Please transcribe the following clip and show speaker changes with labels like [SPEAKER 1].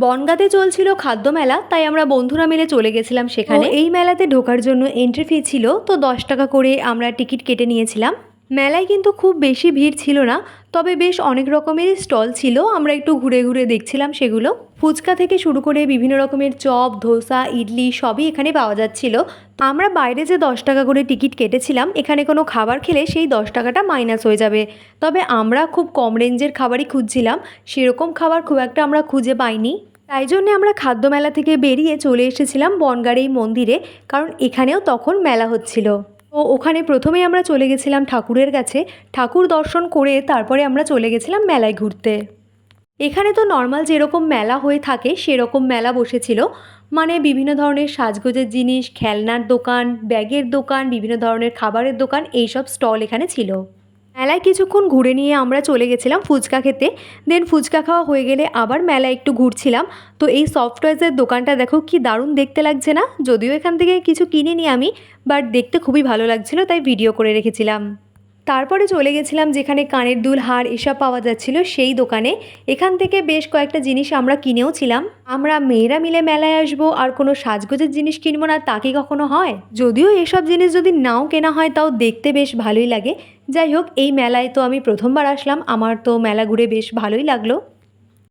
[SPEAKER 1] বনগাঁতে চলছিল খাদ্য মেলা, তাই আমরা বন্ধুরা মিলে চলে গেছিলাম সেখানে। এই মেলাতে ঢোকার জন্য এন্ট্রি ফি ছিল, তো 10 টাকা করে আমরা টিকিট কেটে নিয়েছিলাম। মেলায় কিন্তু খুব বেশি ভিড় ছিল না, তবে বেশ অনেক রকমের স্টল ছিল, আমরা একটু ঘুরে ঘুরে দেখছিলাম সেগুলো। ফুচকা থেকে শুরু করে বিভিন্ন রকমের চপ, ধোসা, ইডলি সবই এখানে পাওয়া যাচ্ছিল। আমরা বাইরে যে 10 টাকা করে টিকিট কেটেছিলাম, এখানে কোনো খাবার খেলে সেই 10 টাকাটা মাইনাস হয়ে যাবে। তবে আমরা খুব কম রেঞ্জের খাবারই খুঁজছিলাম, সেরকম খাবার খুব একটা আমরা খুঁজে পাইনি। তাই জন্যে আমরা খাদ্য মেলা থেকে বেরিয়ে চলে এসেছিলাম বনগাঁর এই মন্দিরে, কারণ এখানেও তখন মেলা হচ্ছিল। তো ওখানে প্রথমেই আমরা চলে গেছিলাম ঠাকুরের কাছে, ঠাকুর দর্শন করে তারপরে আমরা চলে গেছিলাম মেলায় ঘুরতে। এখানে তো নর্মাল যেরকম মেলা হয়ে থাকে সেরকম মেলা বসেছিল, মানে বিভিন্ন ধরনের সাজগোজের জিনিস, খেলনার দোকান, ব্যাগের দোকান, বিভিন্ন ধরনের খাবারের দোকান, এইসব স্টল এখানে ছিল। মেলায় কিছুক্ষণ ঘুরে নিয়ে আমরা চলে গেছিলাম ফুচকা খেতে। দেন ফুচকা খাওয়া হয়ে গেলে আবার মেলায় একটু ঘুরছিলাম। তো এই সফট টয়েসের দোকানটা দেখো কি দারুণ দেখতে লাগছে না? যদিও এখান থেকে কিছু কিনিনি আমি, বাট দেখতে খুবই ভালো লাগছিল, তাই ভিডিও করে রেখেছিলাম। তারপরে চলে গেছিলাম যেখানে কানের দুল, হার এসব পাওয়া যাচ্ছিল সেই দোকানে। এখান থেকে বেশ কয়েকটা জিনিস আমরা কিনেও ছিলাম। আমরা মেয়েরা মিলে মেলায় আসবো আর কোনো সাজগোজের জিনিস কিনবো না, তা কি কখনো হয়? যদিও এসব জিনিস যদি নাও কেনা হয় তাও দেখতে বেশ ভালোই লাগে। যাই হোক, এই মেলায় তো আমি প্রথমবার আসলাম, আমার তো মেলা ঘুরে বেশ ভালোই লাগলো।